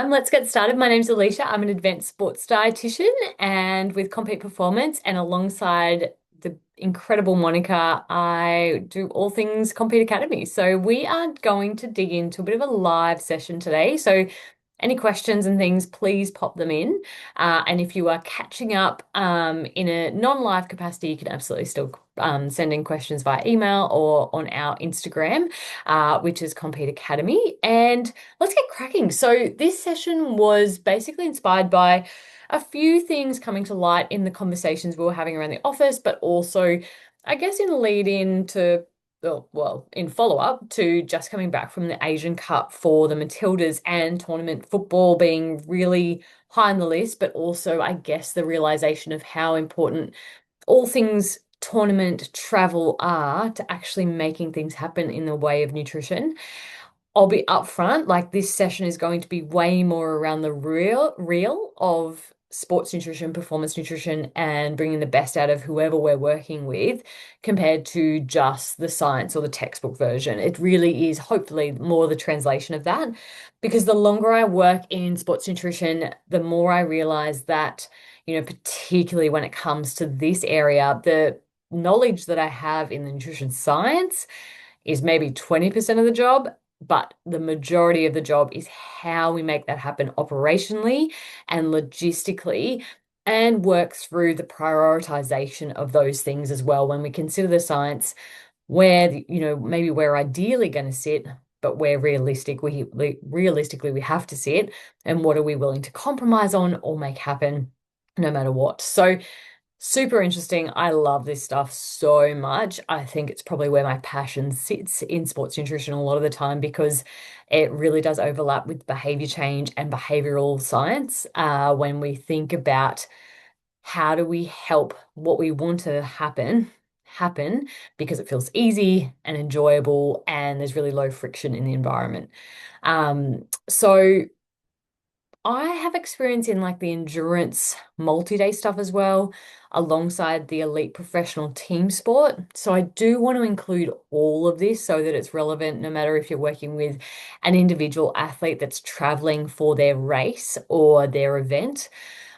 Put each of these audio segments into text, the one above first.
Let's get started. My name's Alicia. I'm an advanced sports dietitian and with Compeat Performance, and alongside the incredible Monica, I do all things Compeat Academy. So we are going to dig into a bit of a live session today. So any questions and things, please pop them in. And if you are catching up in a non-live capacity, you can absolutely still send in questions via email or on our Instagram, which is Compeat Academy. And let's get cracking. So this session was basically inspired by a few things coming to light in the conversations we were having around the office, but also, I guess, in lead in to in follow-up to just coming back from the Asian Cup for the Matildas and tournament football being really high on the list, but also, I guess, the realization of how important all things tournament travel are to actually making things happen in the way of nutrition. I'll be upfront, like this session is going to be way more around the real of sports nutrition, performance nutrition, and bringing the best out of whoever we're working with compared to just the science or the textbook version. It really is hopefully more the translation of that because the longer I work in sports nutrition, the more I realize that, particularly when it comes to this area, the knowledge that I have in the nutrition science is maybe 20% of the job, but the majority of the job is how we make that happen operationally and logistically and work through the prioritization of those things as well when we consider the science where maybe we're ideally going to sit, but where realistically we have to sit, and what are we willing to compromise on or make happen no matter what. So super interesting. I love this stuff so much. I think it's probably where my passion sits in sports nutrition a lot of the time because it really does overlap with behavior change and behavioral science. When we think about how do we help what we want to happen because it feels easy and enjoyable and there's really low friction in the environment. So I have experience in like the endurance multi-day stuff as well, alongside the elite professional team sport. So I do want to include all of this so that it's relevant no matter if you're working with an individual athlete that's traveling for their race or their event,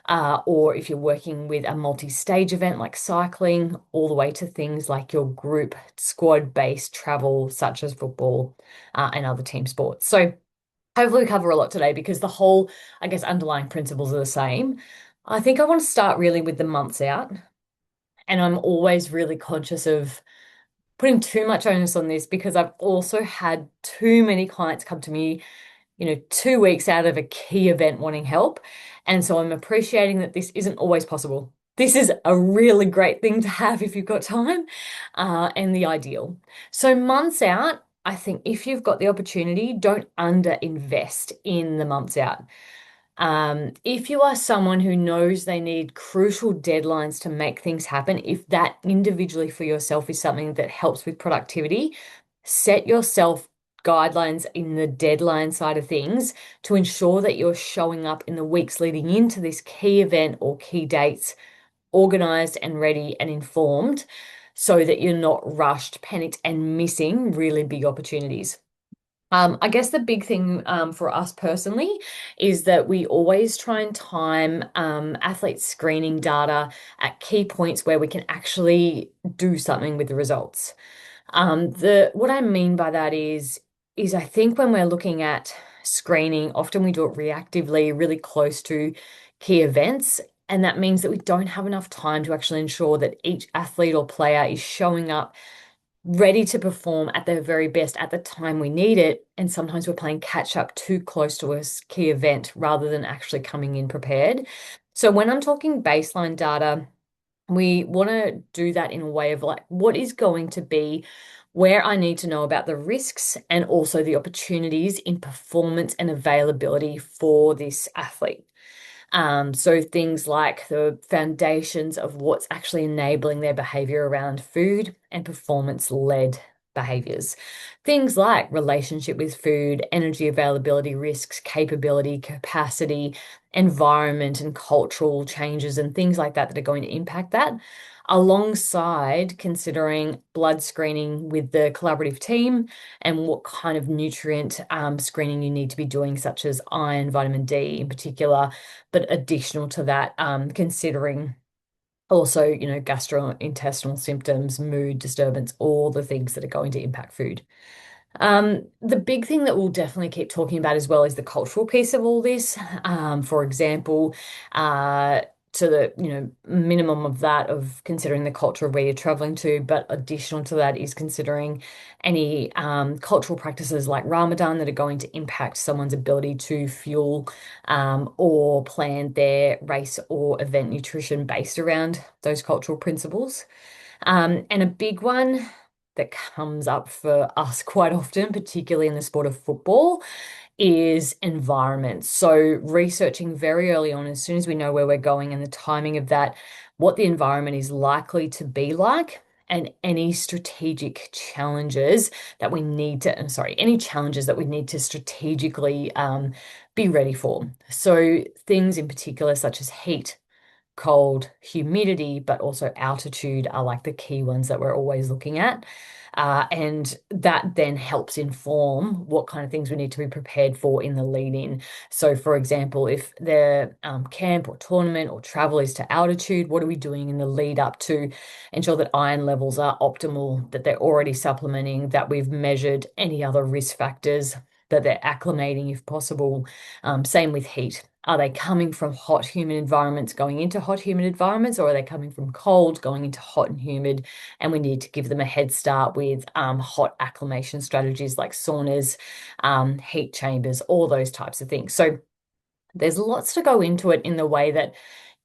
or if you're working with a multi-stage event like cycling, all the way to things like your group squad-based travel, such as football, and other team sports. So hopefully we cover a lot today because the whole, I guess, underlying principles are the same. I think I want to start really with the months out. And I'm always really conscious of putting too much onus on this because I've also had too many clients come to me, 2 weeks out of a key event wanting help. And so I'm appreciating that this isn't always possible. This is a really great thing to have if you've got time, and the ideal. So months out, I think if you've got the opportunity, don't underinvest in the months out. If you are someone who knows they need crucial deadlines to make things happen, if that individually for yourself is something that helps with productivity, set yourself guidelines in the deadline side of things to ensure that you're showing up in the weeks leading into this key event or key dates, organized and ready and informed so that you're not rushed, panicked, and missing really big opportunities. I guess the big thing for us personally is that we always try and time athlete screening data at key points where we can actually do something with the results. The what I mean by that is I think when we're looking at screening, often we do it reactively, really close to key events. And that means that we don't have enough time to actually ensure that each athlete or player is showing up ready to perform at their very best at the time we need it. And sometimes we're playing catch up too close to a key event rather than actually coming in prepared. So when I'm talking baseline data, we want to do that in a way of like, what is going to be where I need to know about the risks and also the opportunities in performance and availability for this athlete. So things like the foundations of what's actually enabling their behavior around food and performance-led behaviors. Things like relationship with food, energy availability, risks, capability, capacity, environment, and cultural changes, and things like that that are going to impact that, alongside considering blood screening with the collaborative team and what kind of nutrient screening you need to be doing, such as iron, vitamin D in particular, but additional to that, considering also, gastrointestinal symptoms, mood disturbance, all the things that are going to impact food. The big thing that we'll definitely keep talking about as well is the cultural piece of all this. For example, uh, to the minimum of that of considering the culture of where you're traveling to, but additional to that is considering any cultural practices like Ramadan that are going to impact someone's ability to fuel or plan their race or event nutrition based around those cultural principles. And a big one that comes up for us quite often, particularly in the sport of football, is environment. So, researching very early on, as soon as we know where we're going and the timing of that, what the environment is likely to be like. And any strategic challenges that we need to, any challenges that we need to strategically be ready for. So, things in particular, such as heat, cold, humidity, but also altitude are like the key ones that we're always looking at. And that then helps inform what kind of things we need to be prepared for in the lead in. So, for example, if the camp or tournament or travel is to altitude, what are we doing in the lead up to ensure that iron levels are optimal, that they're already supplementing, that we've measured any other risk factors, that they're acclimating if possible. Same with heat. Are they coming from hot, humid environments going into hot, humid environments, or are they coming from cold going into hot and humid? And we need to give them a head start with hot acclimation strategies like saunas, heat chambers, all those types of things. So there's lots to go into it in the way that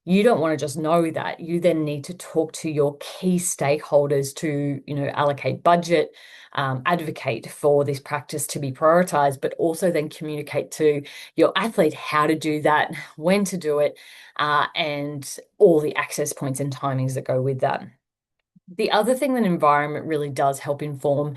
you don't want to just know that. You then need to talk to your key stakeholders to, allocate budget, advocate for this practice to be prioritized, but also then communicate to your athlete how to do that, when to do it, and all the access points and timings that go with that. The other thing that environment really does help inform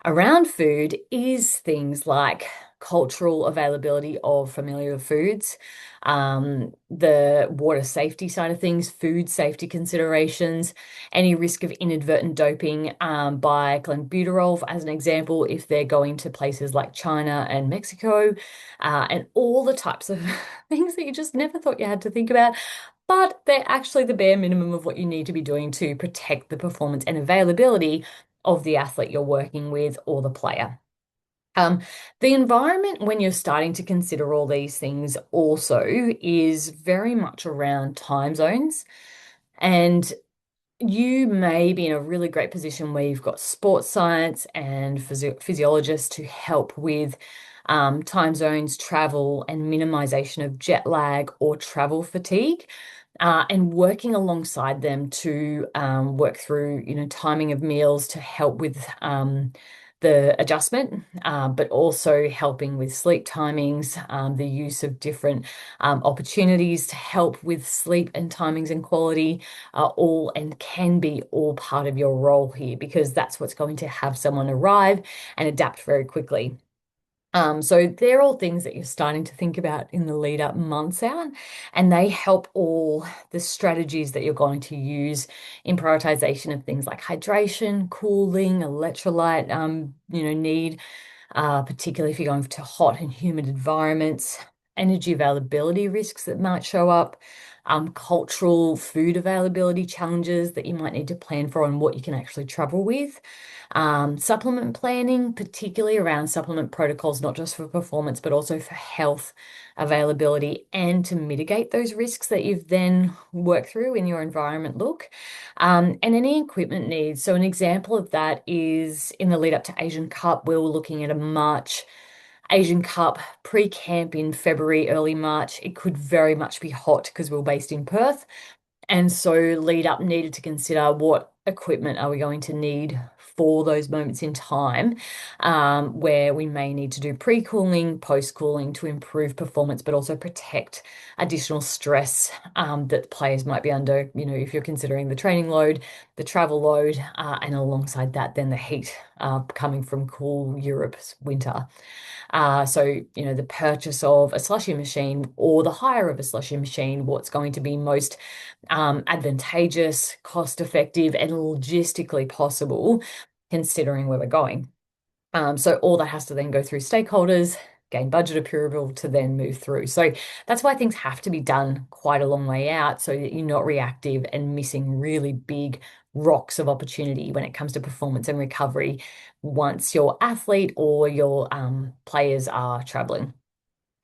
around food is things like cultural availability of familiar foods, the water safety side of things, food safety considerations, any risk of inadvertent doping by clenbuterol, as an example, if they're going to places like China and Mexico, and all the types of things that you just never thought you had to think about. But they're actually the bare minimum of what you need to be doing to protect the performance and availability of the athlete you're working with or the player. Um, the environment, when you're starting to consider all these things, also is very much around time zones. And you may be in a really great position where you've got sports science and physiologists to help with time zones, travel, and minimization of jet lag or travel fatigue. And working alongside them to work through, timing of meals to help with the adjustment, but also helping with sleep timings, the use of different opportunities to help with sleep and timings and quality are all and can be all part of your role here because that's what's going to have someone arrive and adapt very quickly. So they're all things that you're starting to think about in the lead up months out, and they help all the strategies that you're going to use in prioritization of things like hydration, cooling, electrolyte, need, particularly if you're going to hot and humid environments, energy availability risks that might show up, cultural food availability challenges that you might need to plan for and what you can actually travel with. Supplement planning, particularly around supplement protocols, not just for performance, but also for health availability and to mitigate those risks that you've then worked through in your environment look. And any equipment needs. So, an example of that is in the lead up to Asian Cup, we were looking at a March Asian Cup pre-camp in February, early March. It could very much be hot because we're based in Perth. And so lead up needed to consider what equipment are we going to need for those moments in time where we may need to do pre-cooling, post-cooling to improve performance, but also protect additional stress that players might be under, if you're considering the training load, the travel load, and alongside that, then the heat coming from cool Europe's winter. So, the purchase of a slushy machine or the hire of a slushy machine, what's going to be most advantageous, cost effective, and logistically possible, considering where we're going. So all that has to then go through stakeholders, gain budget approval to then move through. So that's why things have to be done quite a long way out so that you're not reactive and missing really big rocks of opportunity when it comes to performance and recovery once your athlete or your players are traveling.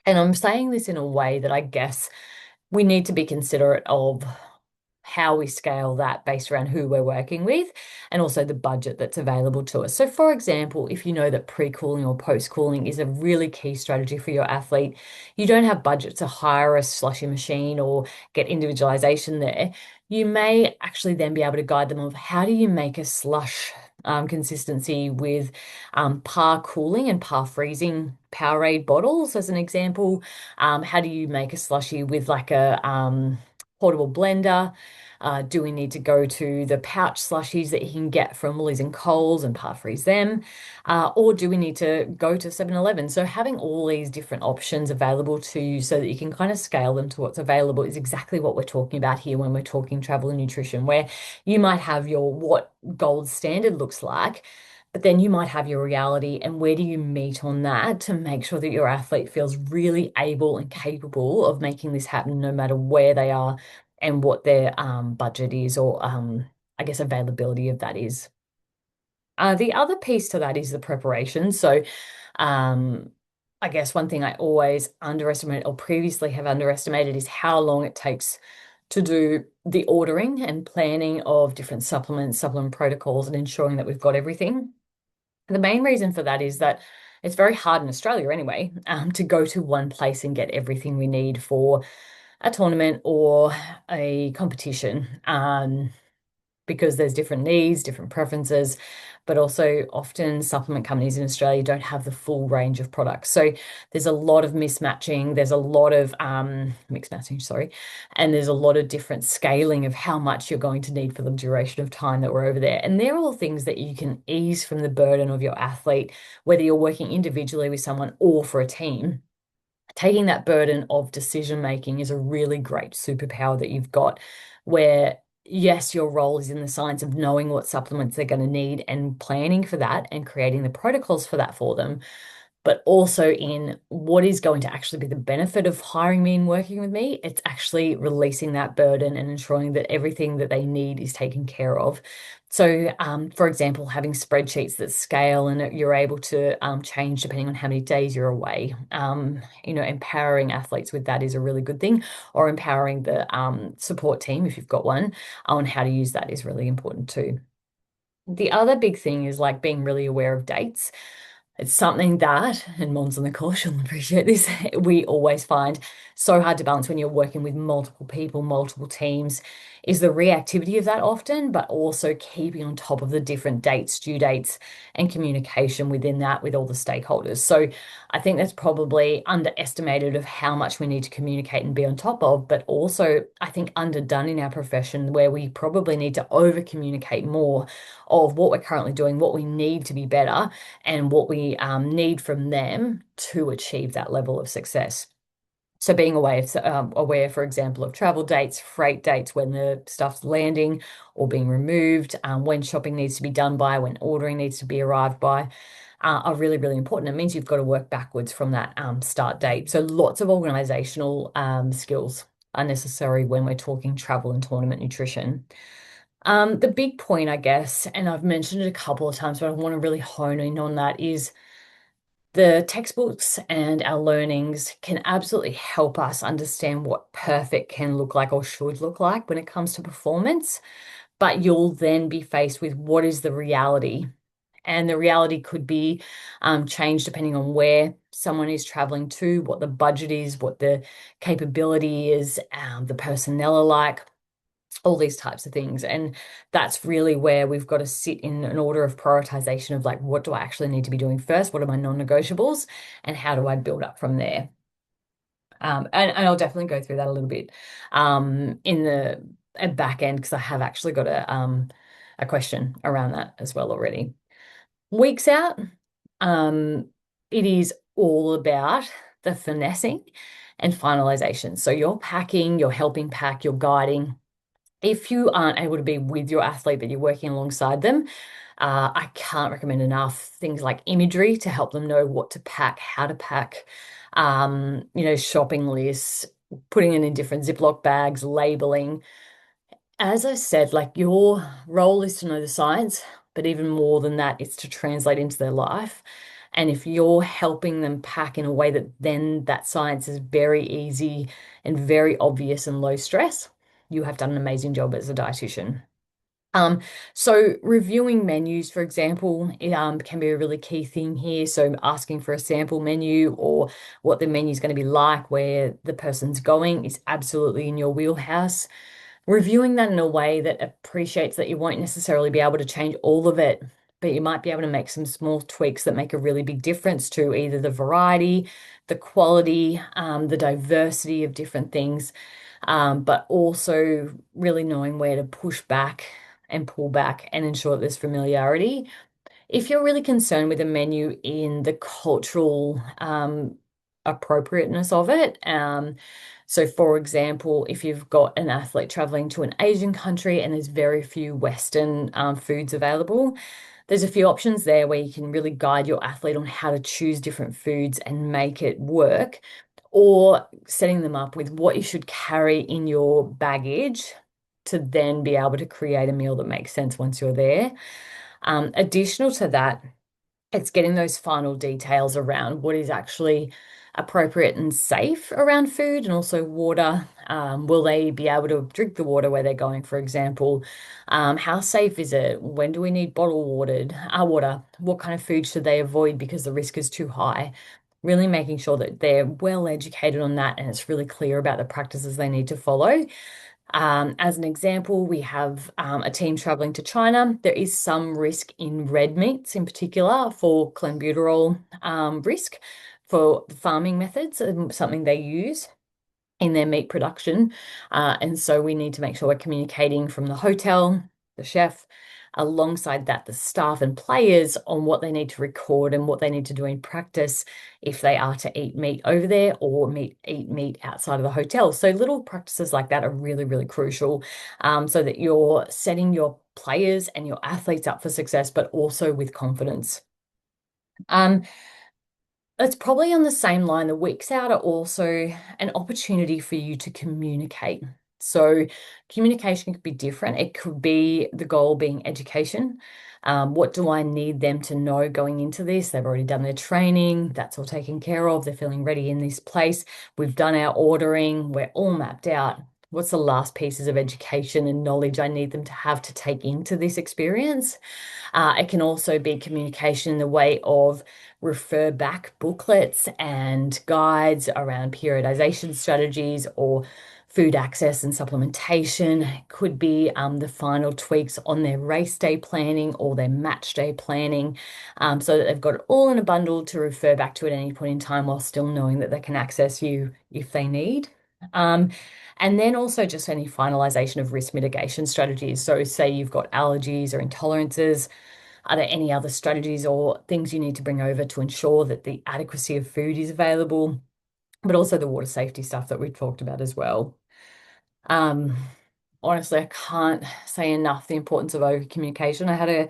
And I'm saying this in a way that I guess we need to be considerate of how we scale that based around who we're working with and also the budget that's available to us. So, for example, if you know that pre-cooling or post-cooling is a really key strategy for your athlete, you don't have budget to hire a slushy machine or get individualization there, you may actually then be able to guide them of how do you make a slush consistency with par cooling and par freezing Powerade bottles, as an example. How do you make a slushy with like a portable blender? Do we need to go to the pouch slushies that you can get from Woolies and Coles and paraphrase them? Or do we need to go to 7-Eleven? So having all these different options available to you so that you can kind of scale them to what's available is exactly what we're talking about here when we're talking travel and nutrition, where you might have your what gold standard looks like, but then you might have your reality, and where do you meet on that to make sure that your athlete feels really able and capable of making this happen no matter where they are and what their budget is or I guess availability of that is. The other piece to that is the preparation. So um, I guess one thing I always underestimate or previously have underestimated is how long it takes to do the ordering and planning of different supplements, supplement protocols, and ensuring that we've got everything. The main reason for that is that it's very hard in Australia anyway, to go to one place and get everything we need for a tournament or a competition, because there's different needs, different preferences, but also often supplement companies in Australia don't have the full range of products. So there's a lot of mismatching, there's a lot of mixed matching, sorry, and there's a lot of different scaling of how much you're going to need for the duration of time that we're over there. And they're all things that you can ease from the burden of your athlete, whether you're working individually with someone or for a team. Taking that burden of decision making is a really great superpower that you've got, where yes, your role is in the science of knowing what supplements they're going to need and planning for that and creating the protocols for that for them, but also in what is going to actually be the benefit of hiring me and working with me. It's actually releasing that burden and ensuring that everything that they need is taken care of. So, for example, having spreadsheets that scale and you're able to change depending on how many days you're away. Empowering athletes with that is a really good thing, or empowering the support team, if you've got one, on how to use that is really important too. The other big thing is like being really aware of dates. It's something that, and Mom's on the call, she'll appreciate this, we always find so hard to balance when you're working with multiple people, multiple teams, is the reactivity of that often, but also keeping on top of the different dates, due dates, and communication within that with all the stakeholders. So I think that's probably underestimated of how much we need to communicate and be on top of, but also I think underdone in our profession, where we probably need to over communicate more of what we're currently doing, what we need to be better, and what we need from them to achieve that level of success. So being aware, for example, of travel dates, freight dates, when the stuff's landing or being removed, when shopping needs to be done by, when ordering needs to be arrived by, are really, really important. It means you've got to work backwards from that start date. So lots of organizational skills are necessary when we're talking travel and tournament nutrition. The big point, I guess, and I've mentioned it a couple of times, but I want to really hone in on that, is the textbooks and our learnings can absolutely help us understand what perfect can look like or should look like when it comes to performance. But you'll then be faced with what is the reality. And the reality could be changed depending on where someone is traveling to, what the budget is, what the capability is, the personnel are like. all these types of things. And that's really where we've got to sit in an order of prioritization of like, what do I actually need to be doing first? What are my non-negotiables? And how do I build up from there? And I'll definitely go through that a little bit in the back end because I have actually got a question around that as well already. Weeks out, it is all about the finessing and finalization. So you're packing, you're helping pack, you're guiding. If you aren't able to be with your athlete, but you're working alongside them, I can't recommend enough things like imagery to help them know what to pack, how to pack, shopping lists, putting it in different Ziploc bags, labeling. As I said, like your role is to know the science, but even more than that, it's to translate into their life. And if you're helping them pack in a way that then that science is very easy and very obvious and low stress, you have done an amazing job as a dietitian. Um, so reviewing menus, for example, can be a really key thing here. So asking for a sample menu or what the menu is going to be like, where the person's going is absolutely in your wheelhouse. Reviewing that in a way that appreciates that you won't necessarily be able to change all of it, but you might be able to make some small tweaks that make a really big difference to either the variety, the quality, the diversity of different things, but also really knowing where to push back and pull back and ensure that there's familiarity. If you're really concerned with a menu in the cultural appropriateness of it, so for example, if you've got an athlete traveling to an Asian country and there's very few Western foods available, there's a few options there where you can really guide your athlete on how to choose different foods and make it work, or setting them up with what you should carry in your baggage to then be able to create a meal that makes sense once you're there. Additional to that, it's getting those final details around what is actually appropriate and safe around food and also water. Will they be able to drink the water where they're going, for example? How safe is it? When do we need bottled water? What kind of food should they avoid because the risk is too high? Really making sure that they're well educated on that and it's really clear about the practices they need to follow. As an example, we have a team traveling to China. There is some risk in red meats, in particular, for clenbuterol risk for the farming methods, something they use in their meat production. And so we need to make sure we're communicating from the hotel, the chef, alongside that, the staff and players on what they need to record and what they need to do in practice if they are to eat meat over there or eat meat outside of the hotel. So little practices like that are really, really crucial, so that you're setting your players and your athletes up for success, but also with confidence. Um, it's probably on the same line. The weeks out are also an opportunity for you to communicate. So, communication could be different. It could be the goal being education. What do I need them to know going into this? They've already done their training, that's all taken care of. They're feeling ready in this place. We've done our ordering, we're all mapped out. What's the last pieces of education and knowledge I need them to have to take into this experience? It can also be communication in the way of refer back booklets and guides around periodization strategies or food access and supplementation. It could be the final tweaks on their race day planning or their match day planning, so that they've got it all in a bundle to refer back to at any point in time while still knowing that they can access you if they need. Um, and then also just any finalization of risk mitigation strategies. So say you've got allergies or intolerances, are there any other strategies or things you need to bring over to ensure that the adequacy of food is available, but also the water safety stuff that we've talked about as well? Um, Honestly, I can't say enough the importance of over communication. I had a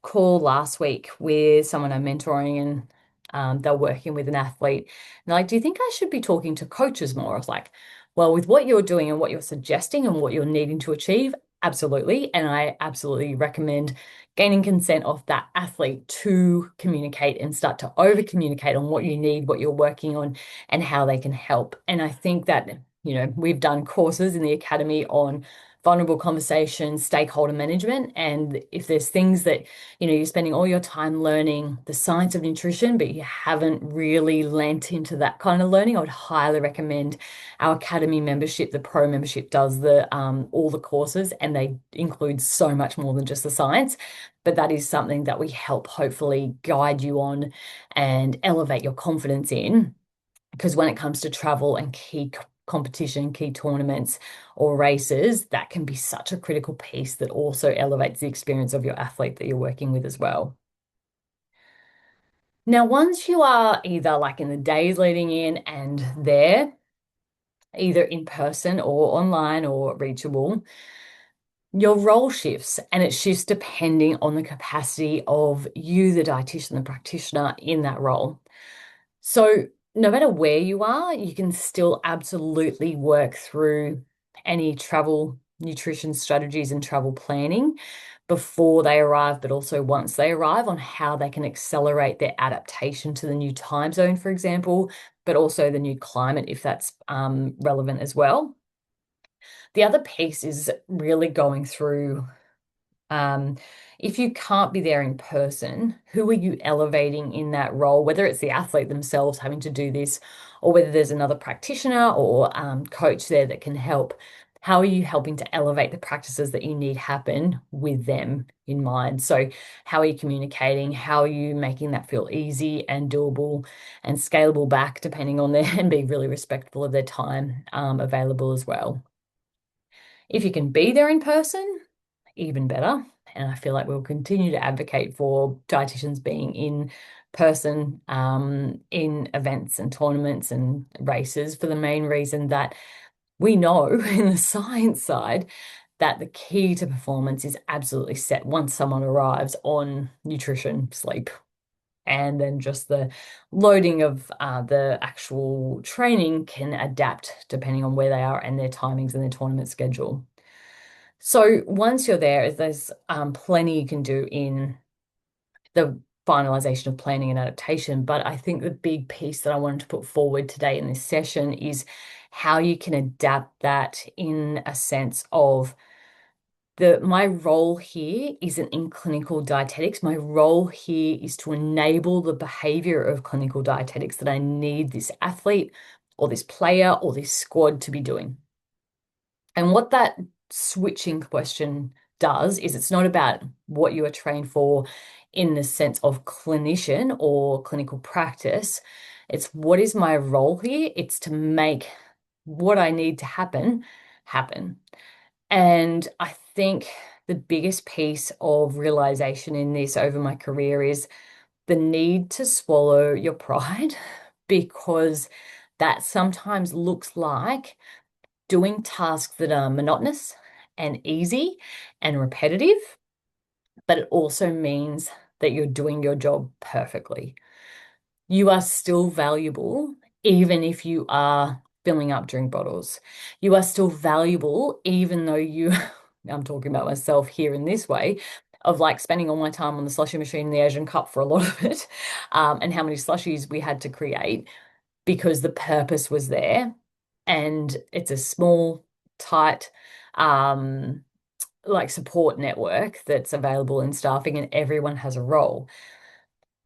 call last week with someone I'm mentoring, and they're working with an athlete. And they're like, do you think I should be talking to coaches more? I was like, well, with what you're doing and what you're suggesting and what you're needing to achieve, absolutely. And I absolutely recommend gaining consent of that athlete to communicate and start to over communicate on what you need, what you're working on, and how they can help. And I think that, we've done courses in the academy on vulnerable conversations, stakeholder management. And if there's things that, you're spending all your time learning the science of nutrition, but you haven't really lent into that kind of learning, I would highly recommend our academy membership. The pro membership does the all the courses, and they include so much more than just the science. But that is something that we help hopefully guide you on and elevate your confidence in. Because when it comes to travel and key competition, key tournaments or races, that can be such a critical piece that also elevates the experience of your athlete that you're working with as well. Now, once you are either like in the days leading in and there, either in person or online or reachable, your role shifts, and it shifts depending on the capacity of you, the dietitian, the practitioner in that role. So, no matter where you are, you can still absolutely work through any travel nutrition strategies and travel planning before they arrive, but also once they arrive, on how they can accelerate their adaptation to the new time zone, for example, but also the new climate if that's relevant as well. The other piece is really going through um, if you can't be there in person, who are you elevating in that role? Whether it's the athlete themselves having to do this, or whether there's another practitioner or coach there that can help. How are you helping to elevate the practices that you need happen with them in mind? So, how are you communicating? How are you making that feel easy and doable and scalable back, depending on their, and be really respectful of their time available as well? If you can be there in person, even better. And I feel like we'll continue to advocate for dietitians being in person in events and tournaments and races for the main reason that we know in the science side that the key to performance is absolutely set once someone arrives on nutrition, sleep, and then just the loading of the actual training can adapt depending on where they are and their timings and their tournament schedule. So once you're there, there's plenty you can do in the finalization of planning and adaptation. But I think the big piece that I wanted to put forward today in this session is how you can adapt that in a sense of my role here isn't in clinical dietetics. My role here is to enable the behavior of clinical dietetics that I need this athlete or this player or this squad to be doing. And what that switching question does is it's not about what you are trained for in the sense of clinician or clinical practice. It's what is my role here? It's to make what I need to happen happen. And I think the biggest piece of realization in this over my career is the need to swallow your pride because that sometimes looks like doing tasks that are monotonous and easy and repetitive, but it also means that you're doing your job perfectly. You are still valuable, even if you are filling up drink bottles. You are still valuable, even though I'm talking about myself here in this way, of like spending all my time on the slushy machine in the Asian Cup for a lot of it, and how many slushies we had to create because the purpose was there. And it's a small, tight, um, like support network that's available in staffing, and everyone has a role.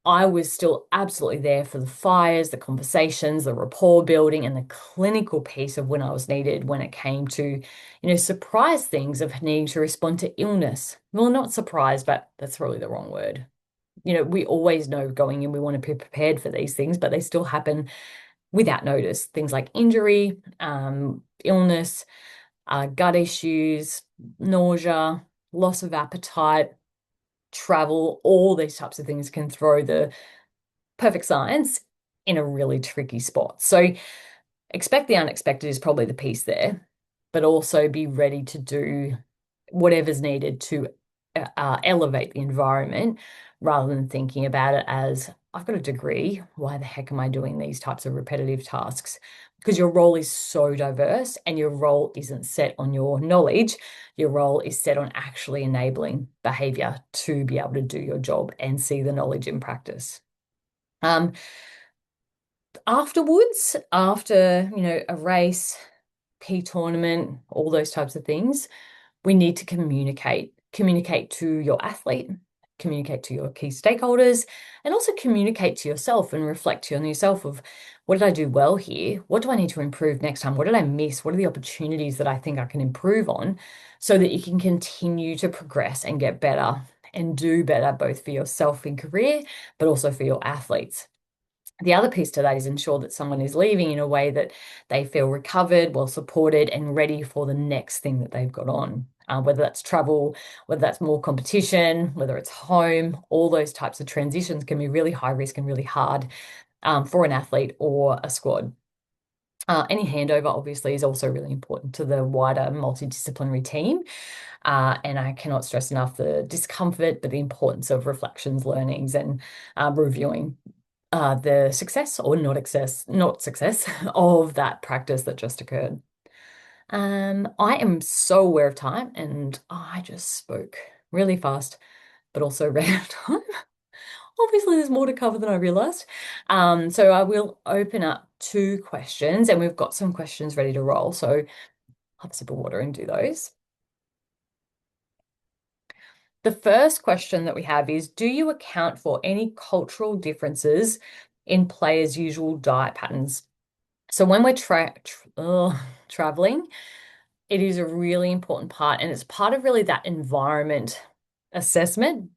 I was still absolutely there for the fires, the conversations, the rapport building, and the clinical piece of when I was needed when it came to, surprise things of needing to respond to illness. Well, not surprise, but that's probably the wrong word. We always know going in, we want to be prepared for these things, but they still happen without notice. Things like injury, illness, gut issues, nausea, loss of appetite, travel, all these types of things can throw the perfect science in a really tricky spot. So expect the unexpected is probably the piece there, but also be ready to do whatever's needed to elevate the environment rather than thinking about it as I've got a degree. Why the heck am I doing these types of repetitive tasks? Because your role is so diverse and your role isn't set on your knowledge. Your role is set on actually enabling behavior to be able to do your job and see the knowledge in practice. Um, Afterwards, after, a race, key tournament, all those types of things, We need to communicate to your athlete, communicate to your key stakeholders, and also communicate to yourself and reflect on yourself of what did I do well here? What do I need to improve next time? What did I miss? What are the opportunities that I think I can improve on so that you can continue to progress and get better and do better both for yourself in career, but also for your athletes. The other piece to that is ensure that someone is leaving in a way that they feel recovered, well supported, and ready for the next thing that they've got on. Whether that's travel, whether that's more competition, whether it's home, all those types of transitions can be really high risk and really hard for an athlete or a squad. Any handover obviously is also really important to the wider multidisciplinary team. And I cannot stress enough the discomfort, but the importance of reflections, learnings, and reviewing the success or not success of that practice that just occurred. I am so aware of time and I just spoke really fast, but also ran out of time. Obviously, there's more to cover than I realized. So I will open up two questions and we've got some questions ready to roll. So I'll have a sip of water and do those. The first question that we have is, do you account for any cultural differences in players' usual diet patterns? So when we're traveling, it is a really important part, and it's part of really that environment assessment,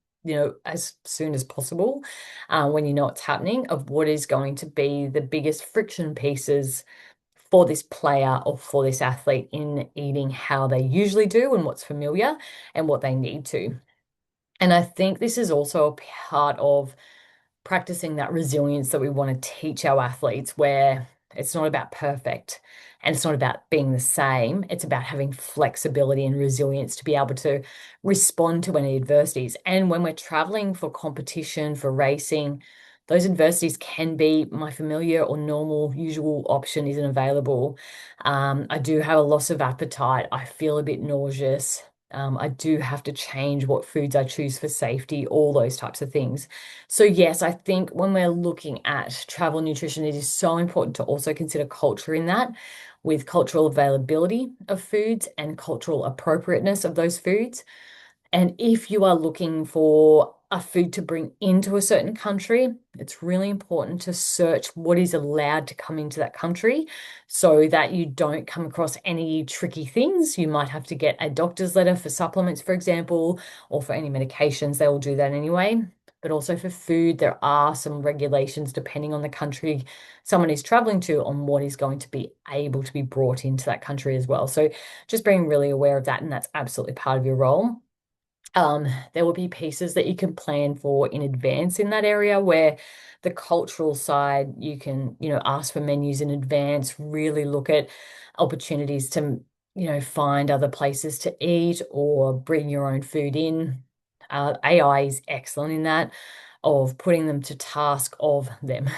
as soon as possible, when you know what's happening, of what is going to be the biggest friction pieces for this player or for this athlete in eating how they usually do and what's familiar and what they need to. And I think this is also a part of practicing that resilience that we want to teach our athletes, where it's not about perfect and it's not about being the same. It's about having flexibility and resilience to be able to respond to any adversities. And when we're traveling for competition, for racing, those adversities can be my familiar or normal usual option isn't available. I do have a loss of appetite. I feel a bit nauseous. I do have to change what foods I choose for safety, all those types of things. So, yes, I think when we're looking at travel nutrition, it is so important to also consider culture in that, with cultural availability of foods and cultural appropriateness of those foods. And if you are looking for a food to bring into a certain country, it's really important to search what is allowed to come into that country so that you don't come across any tricky things. You might have to get a doctor's letter for supplements, for example, or for any medications. They will do that anyway. But also for food, there are some regulations depending on the country someone is traveling to on what is going to be able to be brought into that country as well. So just being really aware of that, and that's absolutely part of your role. There will be pieces that you can plan for in advance in that area, where the cultural side, you can, ask for menus in advance, really look at opportunities to, find other places to eat or bring your own food in. AI is excellent in that, of putting them to task of them.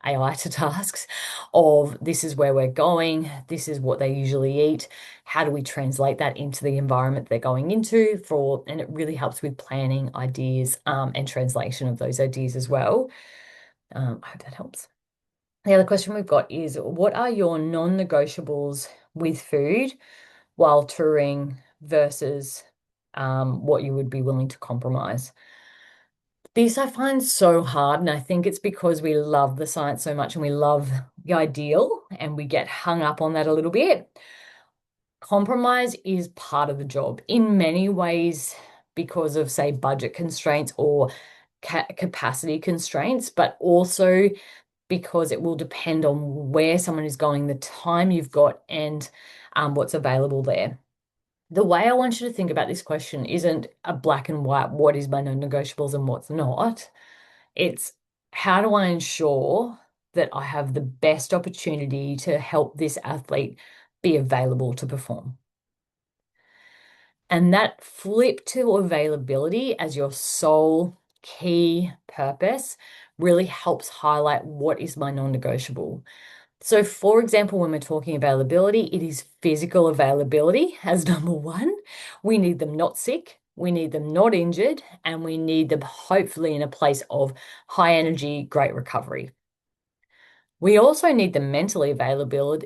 AI to tasks of this is where we're going, this is what they usually eat, how do we translate that into the environment they're going into and it really helps with planning ideas and translation of those ideas as well. I hope that helps. The other question we've got is, what are your non-negotiables with food while touring versus what you would be willing to compromise? This I find so hard, and I think it's because we love the science so much and we love the ideal and we get hung up on that a little bit. Compromise is part of the job in many ways because of, say, budget constraints or capacity constraints, but also because it will depend on where someone is going, the time you've got, and what's available there. The way I want you to think about this question isn't a black and white, what is my non-negotiables and what's not. It's how do I ensure that I have the best opportunity to help this athlete be available to perform? And that flip to availability as your sole key purpose really helps highlight what is my non-negotiable. So, for example, when we're talking availability, it is physical availability as number one. We need them not sick, we need them not injured, and we need them hopefully in a place of high energy, great recovery. We also need them mentally available,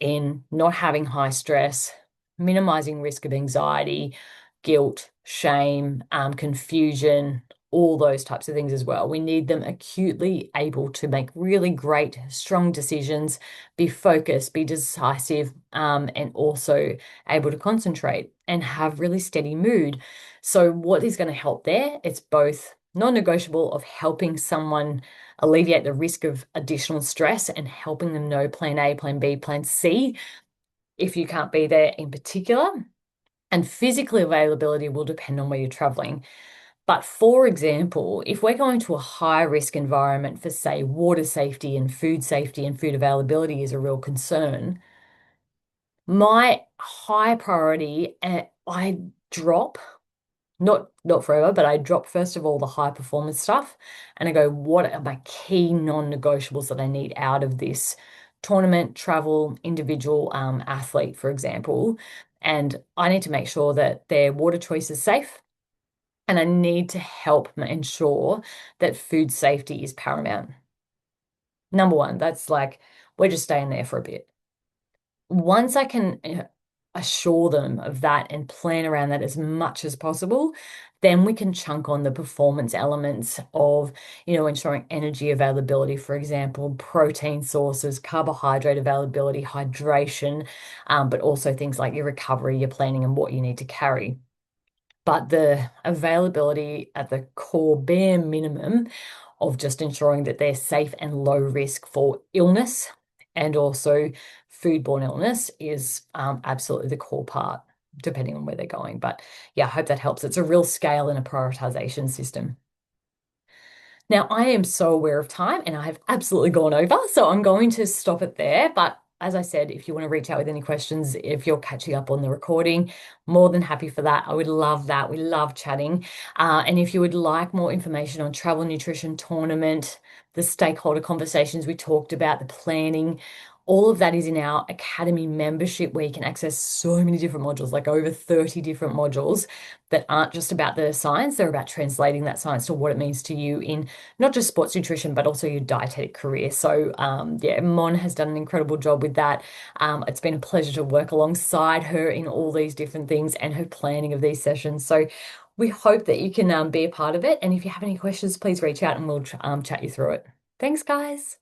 in not having high stress, minimizing risk of anxiety, guilt, shame, confusion, all those types of things as well. We need them acutely able to make really great, strong decisions, be focused, be decisive, and also able to concentrate and have really steady mood. So, what is going to help there? It's both non-negotiable of helping someone alleviate the risk of additional stress and helping them know plan A, plan B, plan C if you can't be there in particular. And physical availability will depend on where you're traveling. But for example, if we're going to a high risk environment for, say, water safety and food availability is a real concern, my high priority, I drop, not forever, but I drop first of all the high performance stuff and I go, what are my key non-negotiables that I need out of this tournament, travel, individual athlete, for example. And I need to make sure that their water choice is safe. And I need to help ensure that food safety is paramount. Number one, that's like, we're just staying there for a bit. Once I can assure them of that and plan around that as much as possible, then we can chunk on the performance elements of, ensuring energy availability, for example, protein sources, carbohydrate availability, hydration, but also things like your recovery, your planning, and what you need to carry. But the availability at the core bare minimum of just ensuring that they're safe and low risk for illness and also foodborne illness is absolutely the core part, depending on where they're going. But yeah, I hope that helps. It's a real scale and a prioritization system. Now, I am so aware of time and I have absolutely gone over, so I'm going to stop it there. But as I said, if you want to reach out with any questions, if you're catching up on the recording, more than happy for that. I would love that. We love chatting. And if you would like more information on travel nutrition tournament, the stakeholder conversations we talked about, the planning, all of that is in our Academy membership where you can access so many different modules, like over 30 different modules that aren't just about the science, they're about translating that science to what it means to you in not just sports nutrition, but also your dietetic career. So, yeah, Mon has done an incredible job with that. It's been a pleasure to work alongside her in all these different things and her planning of these sessions. So, we hope that you can be a part of it. And if you have any questions, please reach out and we'll chat you through it. Thanks, guys.